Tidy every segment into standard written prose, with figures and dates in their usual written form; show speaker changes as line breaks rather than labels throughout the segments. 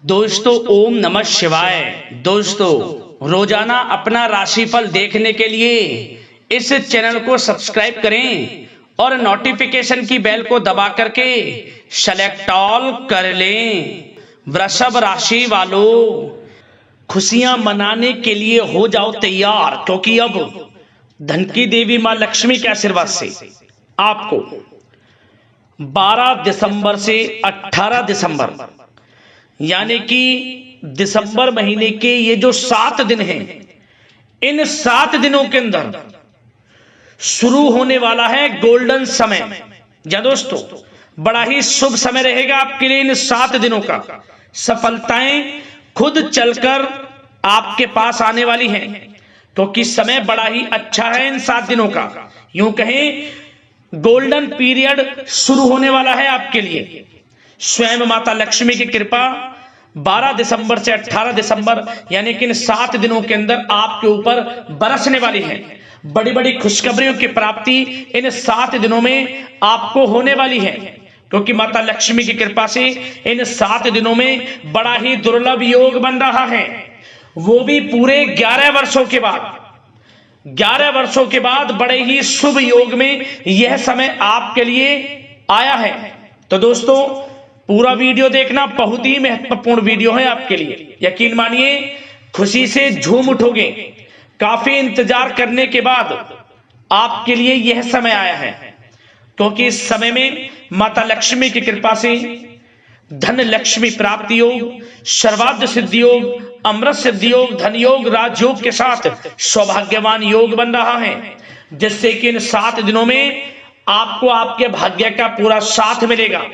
दोस्तों ओम नमः शिवाय। दोस्तों रोजाना अपना राशिफल देखने के लिए इस चैनल को सब्सक्राइब करें और नोटिफिकेशन की बेल को दबा करके सेलेक्ट ऑल कर लें। वृषभ राशि वालों, खुशियां मनाने के लिए हो जाओ तैयार, क्योंकि अब धन की देवी मां लक्ष्मी के आशीर्वाद से आपको 12 दिसंबर से 18 दिसंबर यानी कि दिसंबर महीने के ये जो 7 दिन हैं, इन 7 दिनों के अंदर शुरू होने वाला है गोल्डन समय। या दोस्तों बड़ा ही शुभ समय रहेगा आपके लिए। इन 7 दिनों का सफलताएं खुद चलकर आपके पास आने वाली हैं, क्योंकि समय बड़ा ही अच्छा है इन 7 दिनों का। यूं कहें गोल्डन पीरियड शुरू होने वाला है आपके लिए। स्वयं माता लक्ष्मी की कृपा 12 दिसंबर से 18 दिसंबर यानी कि इन 7 दिनों के अंदर आपके ऊपर बरसने वाली है। बड़ी बड़ी खुशखबरियों की प्राप्ति इन 7 दिनों में आपको होने वाली है, क्योंकि माता लक्ष्मी की कृपा से इन 7 दिनों में बड़ा ही दुर्लभ योग बन रहा है, वो भी पूरे 11 वर्षों के बाद। 11 वर्षों के बाद बड़े ही शुभ योग में यह समय आपके लिए आया है। तो दोस्तों पूरा वीडियो देखना, बहुत ही महत्वपूर्ण वीडियो है आपके लिए। यकीन मानिए खुशी से झूम उठोगे। काफी इंतजार करने के बाद आपके लिए यह समय आया है, क्योंकि इस समय में माता लक्ष्मी की कृपा से धन लक्ष्मी प्राप्ति योग, सर्वार्थ सिद्धि योग, अमृत सिद्धि योग, धन योग, राजयोग के साथ सौभाग्यवान योग बन रहा है, जिससे कि इन 7 दिनों में आपको आपके भाग्य का पूरा साथ मिलेगा।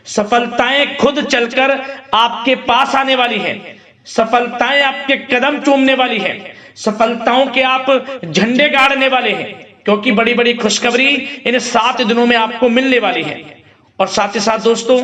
सफलताएं खुद चलकर आपके पास आने वाली हैं। सफलताएं आपके कदम चूमने वाली हैं। सफलताओं के आप झंडे गाड़ने वाले हैं, क्योंकि बड़ी बड़ी खुशखबरी इन 7 दिनों में आपको मिलने वाली है। और साथ ही साथ दोस्तों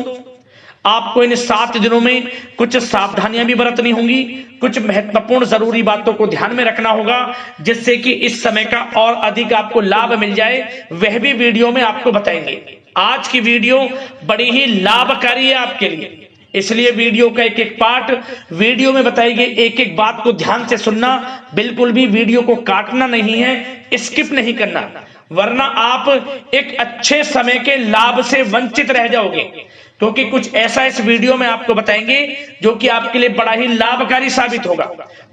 आपको इन 7 दिनों में कुछ सावधानियां भी बरतनी होंगी, कुछ महत्वपूर्ण जरूरी बातों को ध्यान में रखना होगा, जिससे कि इस समय का और अधिक आपको लाभ मिल जाए। वह भी वीडियो में आपको बताएंगे। आज की वीडियो बड़ी ही लाभकारी है आपके लिए, इसलिए वीडियो का एक एक पार्ट वीडियो में बताई गई एक एक बात को ध्यान से सुनना। बिल्कुल भी वीडियो को काटना नहीं है, स्किप नहीं करना, वरना आप एक अच्छे समय के लाभ से वंचित रह जाओगे। क्योंकि कुछ ऐसा इस वीडियो में आपको बताएंगे जो कि आपके लिए बड़ा ही लाभकारी साबित होगा।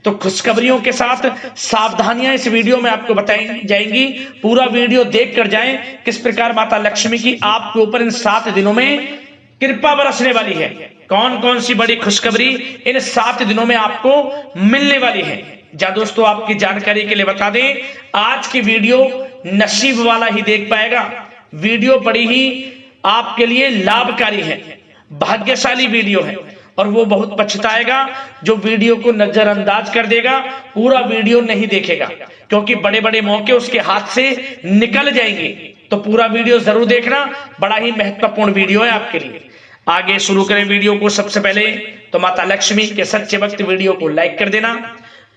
तो खुशखबरियों के साथ सावधानियां इस वीडियो में आपको बताई जाएंगी। पूरा वीडियो देख कर जाएं किस प्रकार माता लक्ष्मी की आपके ऊपर इन 7 दिनों में कृपा बरसने वाली है। कौन कौन सी बड़ी खुशखबरी इन 7 दिनों में आपको मिलने वाली है। जा दोस्तों आपकी जानकारी के लिए बता दें, आज की वीडियो नसीब वाला ही देख पाएगा। वीडियो बड़ी ही आपके लिए लाभकारी है, भाग्यशाली वीडियो है, और वो बहुत पछताएगा जो वीडियो को नजरअंदाज कर देगा, पूरा वीडियो नहीं देखेगा, क्योंकि बड़े बड़े मौके उसके हाथ से निकल जाएंगे। तो पूरा वीडियो जरूर देखना, बड़ा ही महत्वपूर्ण वीडियो है आपके लिए। आगे शुरू करें वीडियो को। सबसे पहले तो माता लक्ष्मी के सच्चे भक्त वीडियो को लाइक कर देना,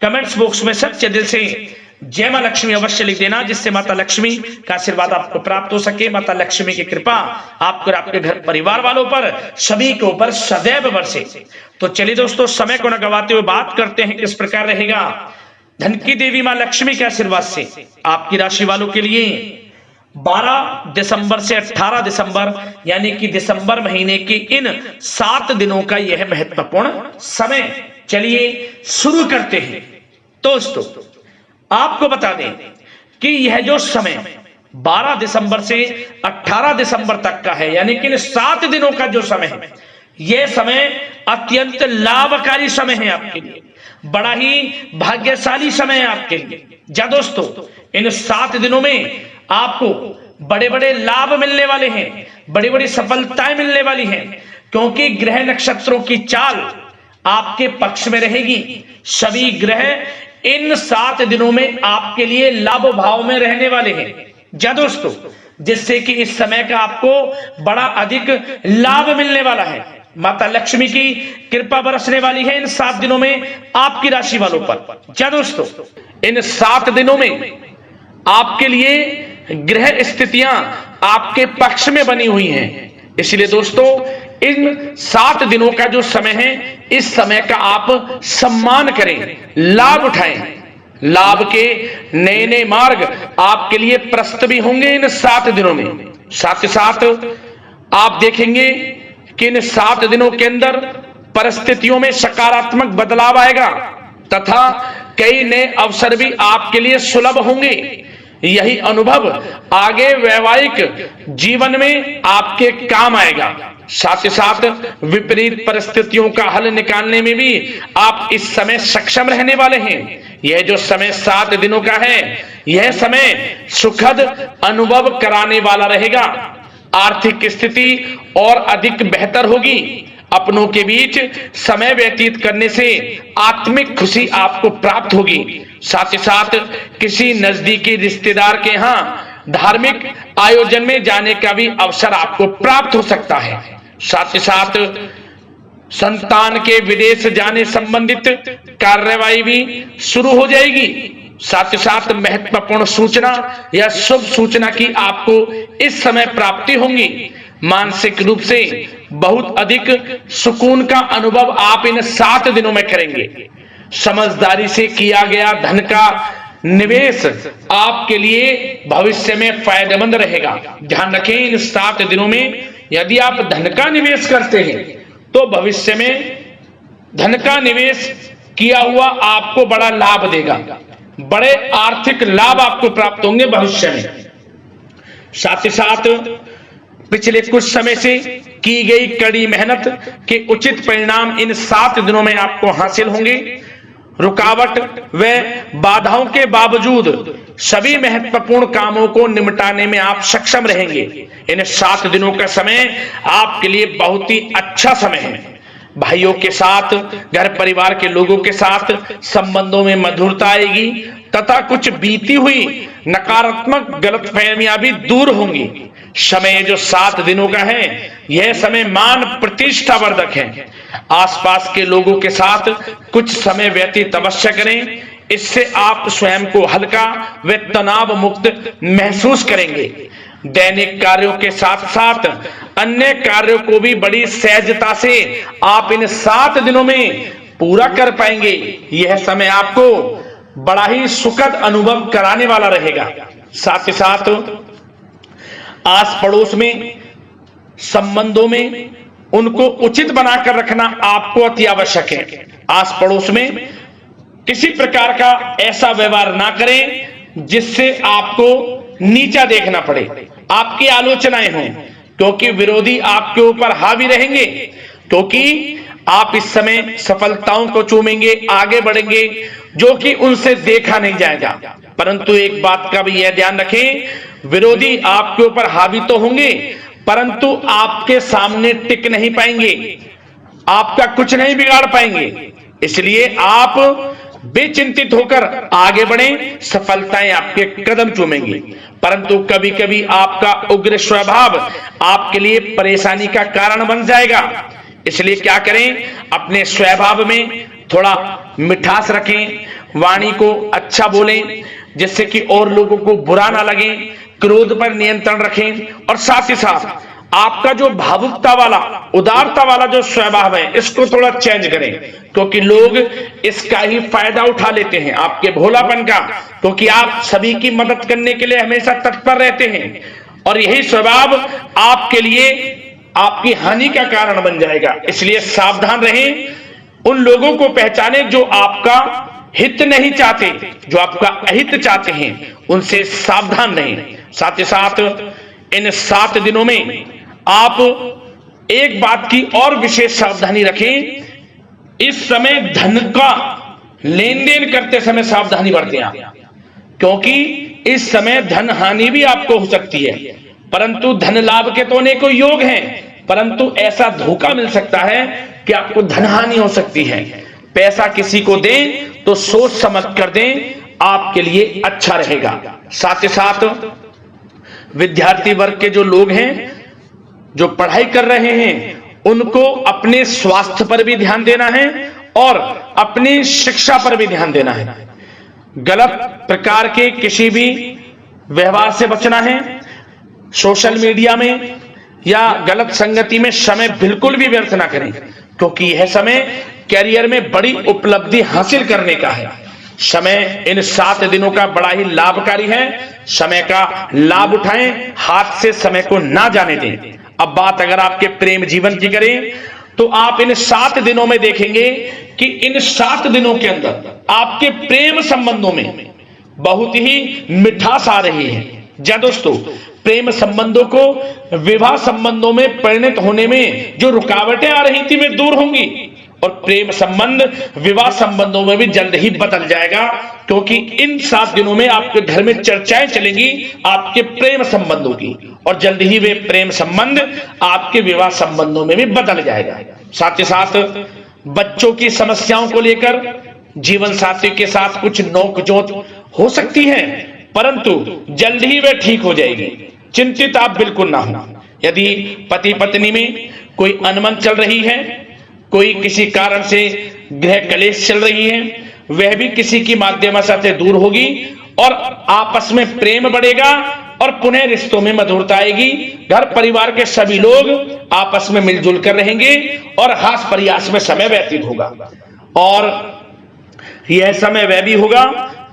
कमेंट्स बॉक्स में सच्चे दिल से जय मां लक्ष्मी अवश्य लिख देना, जिससे माता लक्ष्मी का आशीर्वाद आपको प्राप्त हो सके। माता लक्ष्मी की कृपा आपको और आपके घर परिवार वालों पर सभी के ऊपर सदैव बरसे। तो चलिए दोस्तों समय को न गवाते हुए बात करते हैं किस प्रकार रहेगा धन की देवी मां लक्ष्मी के आशीर्वाद से आपकी राशि वालों के लिए 12 दिसंबर से 18 दिसंबर यानी कि दिसंबर महीने के इन 7 दिनों का यह महत्वपूर्ण समय। चलिए शुरू करते हैं। दोस्तों आपको बता दें कि यह जो समय 12 दिसंबर से 18 दिसंबर तक का है, यानी कि इन 7 दिनों का जो समय है, यह समय अत्यंत लाभकारी समय है आपके लिए, बड़ा ही भाग्यशाली समय है आपके लिए। जा दोस्तों इन 7 दिनों में आपको बड़े बड़े लाभ मिलने वाले हैं, बड़ी बड़ी सफलताएं मिलने वाली हैं, क्योंकि ग्रह नक्षत्रों की चाल आपके पक्ष में रहेगी। सभी ग्रह इन 7 दिनों में आपके लिए लाभ भाव में रहने वाले हैं। जा दोस्तों जिससे कि इस समय का आपको बड़ा अधिक लाभ मिलने वाला है। माता लक्ष्मी की कृपा बरसने वाली है इन 7 दिनों में आपकी राशि वालों पर। जा दोस्तों इन 7 दिनों में आपके लिए ग्रह स्थितियां आपके पक्ष में बनी हुई हैं, इसलिए दोस्तों इन 7 दिनों का जो समय है इस समय का आप सम्मान करें, लाभ उठाएं। लाभ के नए नए मार्ग आपके लिए प्रशस्त भी होंगे इन 7 दिनों में। साथ ही साथ आप देखेंगे कि इन 7 दिनों के अंदर परिस्थितियों में सकारात्मक बदलाव आएगा तथा कई नए अवसर भी आपके लिए सुलभ होंगे। यही अनुभव आगे वैवाहिक जीवन में आपके काम आएगा। साथ ही साथ विपरीत परिस्थितियों का हल निकालने में भी आप इस समय सक्षम रहने वाले हैं। यह जो समय 7 दिनों का है, यह समय सुखद अनुभव कराने वाला रहेगा। आर्थिक स्थिति और अधिक बेहतर होगी। अपनों के बीच समय व्यतीत करने से आत्मिक खुशी आपको प्राप्त होगी। साथ ही साथ किसी नजदीकी रिश्तेदार के यहाँ धार्मिक आयोजन में जाने का भी अवसर आपको प्राप्त हो सकता है। साथ ही साथ संतान के विदेश जाने संबंधित कार्यवाही भी शुरू हो जाएगी। साथ ही साथ महत्वपूर्ण सूचना या शुभ सूचना की आपको इस समय प्राप्ति होंगी। मानसिक रूप से बहुत अधिक सुकून का अनुभव आप इन 7 दिनों में करेंगे। समझदारी से किया गया धन का निवेश आपके लिए भविष्य में फायदेमंद रहेगा। ध्यान रखें, इन 7 दिनों में यदि आप धन का निवेश करते हैं तो भविष्य में धन का निवेश किया हुआ आपको बड़ा लाभ देगा। बड़े आर्थिक लाभ आपको प्राप्त होंगे भविष्य में। साथ ही साथ पिछले कुछ समय से की गई कड़ी मेहनत के उचित परिणाम इन 7 दिनों में आपको हासिल होंगे। रुकावट व बाधाओं के बावजूद सभी महत्वपूर्ण कामों को निपटाने में आप सक्षम रहेंगे। इन 7 दिनों का समय आपके लिए बहुत ही अच्छा समय है। भाइयों के साथ, घर परिवार के लोगों के साथ संबंधों में मधुरता आएगी तथा कुछ बीती हुई नकारात्मक गलतफहमियां भी दूर होंगी। समय जो 7 दिनों का है, यह समय मान प्रतिष्ठा वर्धक है। आसपास के लोगों के साथ कुछ समय व्यतीत अवश्य करें। इससे आप स्वयं को हल्का व तनाव मुक्त महसूस करेंगे। दैनिक कार्यों के साथ साथ अन्य कार्यों को भी बड़ी सहजता से आप इन 7 दिनों में पूरा कर पाएंगे। यह समय आपको बड़ा ही सुखद अनुभव कराने वाला रहेगा। साथ ही साथ आस पड़ोस में संबंधों में उनको उचित बनाकर रखना आपको अति आवश्यक है। आस पड़ोस में किसी प्रकार का ऐसा व्यवहार ना करें जिससे आपको नीचा देखना पड़े, आपकी आलोचनाएं हों, क्योंकि विरोधी आपके ऊपर हावी रहेंगे। क्योंकि आप इस समय सफलताओं को चूमेंगे, आगे बढ़ेंगे, जो कि उनसे देखा नहीं जाएगा। परंतु एक बात का भी यह ध्यान रखें, विरोधी आपके ऊपर हावी तो होंगे परंतु आपके सामने टिक नहीं पाएंगे, आपका कुछ नहीं बिगाड़ पाएंगे। इसलिए आप बेचिंतित होकर आगे बढ़ें, सफलताएं आपके कदम चूमेंगी। परंतु कभी कभी आपका उग्र स्वभाव आपके लिए परेशानी का कारण बन जाएगा। इसलिए क्या करें, अपने स्वभाव में थोड़ा मिठास रखें, वाणी को अच्छा बोलें जिससे कि और लोगों को बुरा ना लगे, क्रोध पर नियंत्रण रखें। और साथ ही साथ आपका जो भावुकता वाला, उदारता वाला जो स्वभाव है, इसको थोड़ा चेंज करें, क्योंकि लोग इसका ही फायदा उठा लेते हैं, आपके भोलापन का, क्योंकि आप सभी की मदद करने के लिए हमेशा तत्पर रहते हैं। और यही स्वभाव आपके लिए आपकी हानि का कारण बन जाएगा। इसलिए सावधान रहें, उन लोगों को पहचाने जो आपका हित नहीं चाहते, जो आपका अहित चाहते हैं, उनसे सावधान रहें। साथ ही साथ इन 7 दिनों में आप एक बात की और विशेष सावधानी रखें, इस समय धन का लेन देन करते समय सावधानी बरतें आप, क्योंकि इस समय धन हानि भी आपको हो सकती है। परंतु धन लाभ के तो अनेकों योग हैं, परंतु ऐसा धोखा मिल सकता है कि आपको धन हानि हो सकती है। पैसा किसी को दें तो सोच समझ कर दें, आपके लिए अच्छा रहेगा। साथ ही साथ विद्यार्थी वर्ग के जो लोग हैं, जो पढ़ाई कर रहे हैं, उनको अपने स्वास्थ्य पर भी ध्यान देना है और अपनी शिक्षा पर भी ध्यान देना है। गलत प्रकार के किसी भी व्यवहार से बचना है। सोशल मीडिया में या गलत संगति में समय बिल्कुल भी व्यर्थ ना करें, क्योंकि यह समय कैरियर में बड़ी उपलब्धि हासिल करने का है। समय इन 7 दिनों का बड़ा ही लाभकारी है। समय का लाभ उठाएं, हाथ से समय को ना जाने दें। अब बात अगर आपके प्रेम जीवन की करें तो आप इन 7 दिनों में देखेंगे कि इन 7 दिनों के अंदर आपके प्रेम संबंधों में बहुत ही मिठास आ रही है। जी दोस्तों, प्रेम संबंधों को विवाह संबंधों में परिणत होने में जो रुकावटें आ रही थी वे दूर होंगी और प्रेम संबंध विवाह संबंधों में भी जल्द ही बदल जाएगा, क्योंकि इन 7 दिनों में आपके घर में चर्चाएं चलेंगी आपके प्रेम संबंधों की और जल्द ही वे प्रेम संबंध आपके विवाह संबंधों में भी बदल जाएगा। साथ ही साथ बच्चों की समस्याओं को लेकर जीवन साथी के साथ कुछ नोकझोंक हो सकती है, परंतु जल्द ही वे ठीक हो जाएगी। चिंतित आप बिल्कुल ना हो। यदि पति पत्नी में कोई अनबन चल रही है, कोई किसी कारण से गृह कलेश चल रही है, वह भी किसी की माध्यम से दूर होगी और आपस में प्रेम बढ़ेगा और पुनः रिश्तों में मधुरता आएगी। घर परिवार के सभी लोग आपस में मिलजुल कर रहेंगे और हास प्रयास में समय व्यतीत होगा। और यह समय वह भी होगा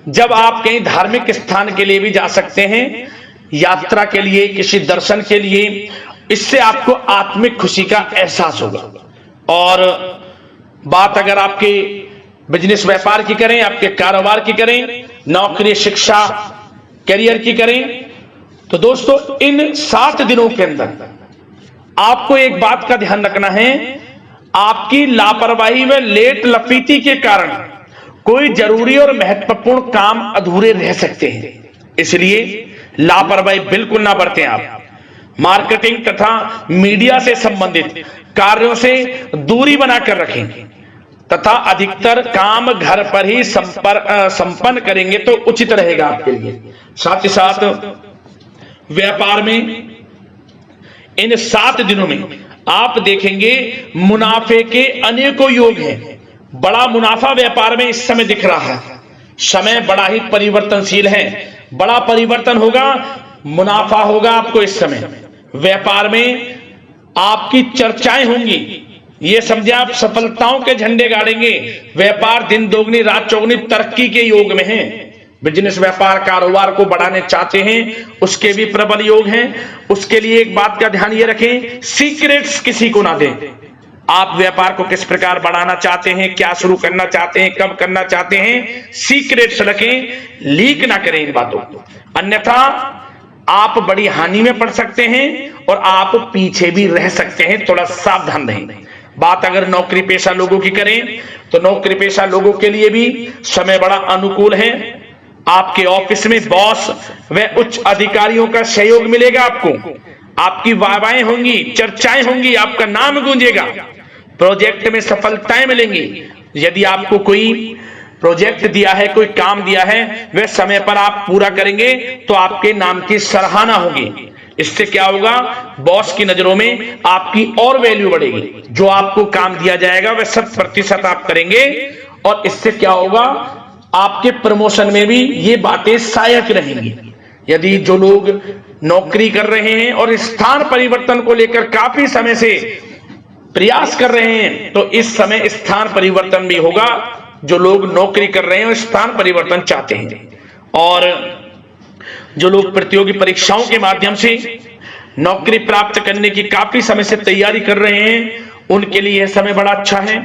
जब आप कहीं धार्मिक स्थान के लिए भी जा सकते हैं, यात्रा के लिए, किसी दर्शन के लिए। इससे आपको आत्मिक खुशी का एहसास होगा। और बात अगर आपके बिजनेस व्यापार की करें, आपके कारोबार की करें, नौकरी, शिक्षा, करियर की करें, तो दोस्तों इन 7 दिनों के अंदर आपको एक बात का ध्यान रखना है। आपकी लापरवाही व लेट लफीती के कारण कोई जरूरी और महत्वपूर्ण काम अधूरे रह सकते हैं, इसलिए लापरवाही बिल्कुल ना बरतें। आप मार्केटिंग तथा मीडिया से संबंधित कार्यों से दूरी बनाकर रखें तथा अधिकतर काम घर पर ही संपन्न करेंगे तो उचित रहेगा आपके लिए। साथ ही साथ व्यापार में इन 7 दिनों में आप देखेंगे मुनाफे के अनेकों योग हैं। बड़ा मुनाफा व्यापार में इस समय दिख रहा है। समय बड़ा ही परिवर्तनशील है, बड़ा परिवर्तन होगा, मुनाफा होगा आपको इस समय। व्यापार में आपकी चर्चाएं होंगी, ये समझे आप सफलताओं के झंडे गाड़ेंगे। व्यापार दिन दोगुनी रात चौगुनी तरक्की के योग में है। बिजनेस व्यापार कारोबार को बढ़ाने चाहते हैं, उसके भी प्रबल योग हैं। उसके लिए एक बात का ध्यान ये रखें, सीक्रेट्स किसी को ना दें। आप व्यापार को किस प्रकार बढ़ाना चाहते हैं, क्या शुरू करना चाहते हैं, कब करना चाहते हैं, सीक्रेट्स रखें, लीक ना करें इन बातों को, अन्यथा आप बड़ी हानि में पड़ सकते हैं और आप पीछे भी रह सकते हैं। थोड़ा सावधान रहें। बात अगर नौकरी पेशा लोगों की करें तो नौकरी पेशा लोगों के लिए भी समय बड़ा अनुकूल है। आपके ऑफिस में बॉस व उच्च अधिकारियों का सहयोग मिलेगा आपको। आपकी वाहवाहें होंगी, चर्चाएं होंगी, आपका नाम गूंजेगा। प्रोजेक्ट में सफलताएं मिलेंगी। यदि आपको कोई प्रोजेक्ट दिया है, कोई काम दिया है, वह समय पर आप पूरा करेंगे तो आपके नाम की सराहना होगी। इससे क्या होगा, बॉस की नजरों में आपकी और वैल्यू बढ़ेगी। जो आपको काम दिया जाएगा वह 100% आप करेंगे और इससे क्या होगा, आपके प्रमोशन में भी ये बातें सहायक रहेंगी। यदि जो लोग नौकरी कर रहे हैं और स्थान परिवर्तन को लेकर काफी समय से प्रयास कर रहे हैं तो इस समय स्थान परिवर्तन भी होगा। जो लोग नौकरी कर रहे हैं और स्थान परिवर्तन चाहते हैं, और जो लोग प्रतियोगी परीक्षाओं के माध्यम से नौकरी प्राप्त करने की काफी समय से तैयारी कर रहे हैं, उनके लिए यह समय बड़ा अच्छा है।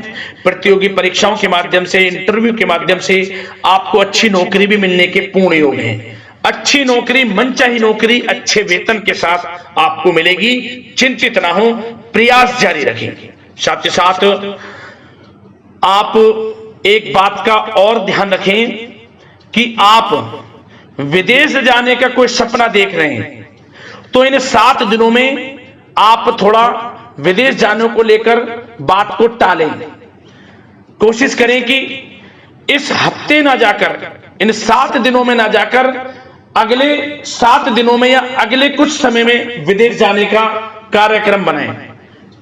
प्रतियोगी परीक्षाओं के माध्यम से, इंटरव्यू के माध्यम से आपको अच्छी नौकरी भी मिलने के पूर्ण योग हैं। अच्छी नौकरी, मनचाही नौकरी अच्छे वेतन के साथ आपको मिलेगी। चिंतित ना हो, प्रयास जारी रखें। साथ ही साथ आप एक बात का और ध्यान रखें कि आप विदेश जाने का कोई सपना देख रहे हैं तो इन 7 दिनों में आप थोड़ा विदेश जाने को लेकर बात को टालें। कोशिश करें कि इस हफ्ते ना जाकर, इन 7 दिनों में ना जाकर अगले 7 दिनों में या अगले कुछ समय में विदेश जाने का कार्यक्रम बनाएं,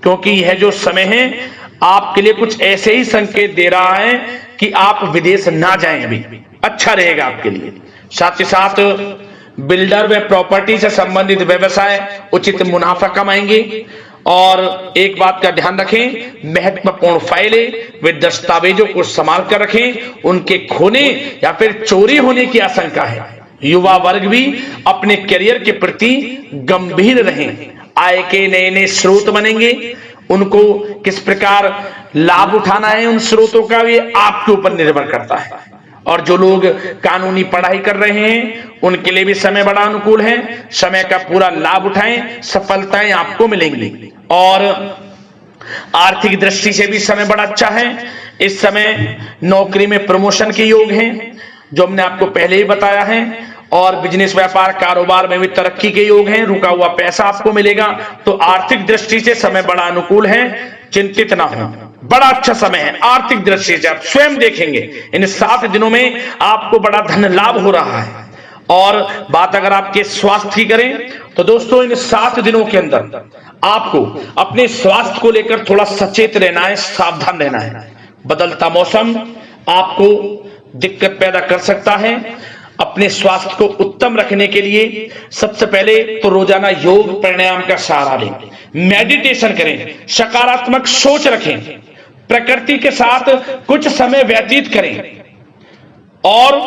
क्योंकि यह जो समय है आपके लिए कुछ ऐसे ही संकेत दे रहा है कि आप विदेश ना जाएं, अभी अच्छा रहेगा आपके लिए। साथ ही साथ बिल्डर व प्रॉपर्टी से संबंधित व्यवसाय उचित मुनाफा कमाएंगे
और एक बात का ध्यान रखें, महत्वपूर्ण फाइलें वे दस्तावेजों को संभाल कर रखें, उनके खोने या फिर चोरी होने की आशंका है। युवा वर्ग भी अपने करियर के प्रति गंभीर रहें। आय के नए नए स्रोत बनेंगे, उनको किस प्रकार लाभ उठाना है उन स्रोतों का, ये आपके ऊपर निर्भर करता है। और जो लोग कानूनी पढ़ाई कर रहे हैं उनके लिए भी समय बड़ा अनुकूल है। समय का पूरा लाभ उठाएं, सफलताएं आपको मिलेंगी। और आर्थिक दृष्टि से भी समय बड़ा अच्छा है। इस समय नौकरी में प्रमोशन के योग हैं, जो हमने आपको पहले ही बताया है। और बिजनेस, व्यापार, कारोबार में भी तरक्की के योग हैं। रुका हुआ पैसा आपको मिलेगा। तो आर्थिक दृष्टि से समय बड़ा अनुकूल है, चिंतित ना हो, बड़ा अच्छा समय है। आर्थिक दृष्टि से आप स्वयं देखेंगे इन 7 दिनों में आपको बड़ा धन लाभ हो रहा है। और बात अगर आपके स्वास्थ्य की करें तो दोस्तों, इन 7 दिनों के अंदर आपको अपने स्वास्थ्य को लेकर थोड़ा सचेत रहना है, सावधान रहना है। बदलता मौसम आपको दिक्कत पैदा कर सकता है। अपने स्वास्थ्य को उत्तम रखने के लिए सबसे पहले तो रोजाना योग प्राणायाम का सहारा लें, मेडिटेशन करें, सकारात्मक सोच रखें, प्रकृति के साथ कुछ समय व्यतीत करें और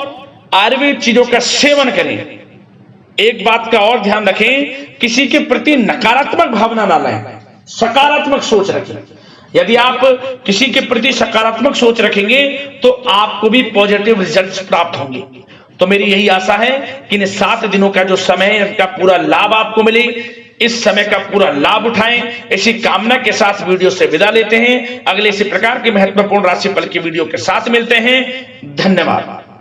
आयुर्वेद चीजों का सेवन करें। एक बात का और ध्यान रखें, किसी के प्रति नकारात्मक भावना ना लाएं, सकारात्मक सोच रखें। यदि आप किसी के प्रति सकारात्मक सोच रखेंगे तो आपको भी पॉजिटिव रिजल्ट्स प्राप्त होंगे। तो मेरी यही आशा है कि इन 7 दिनों का जो समय है इसका पूरा लाभ आपको मिले। इस समय का पूरा लाभ उठाएं, इसी कामना के साथ वीडियो से विदा लेते हैं। अगले इसी प्रकार के महत्वपूर्ण राशिफल की वीडियो के साथ मिलते हैं। धन्यवाद।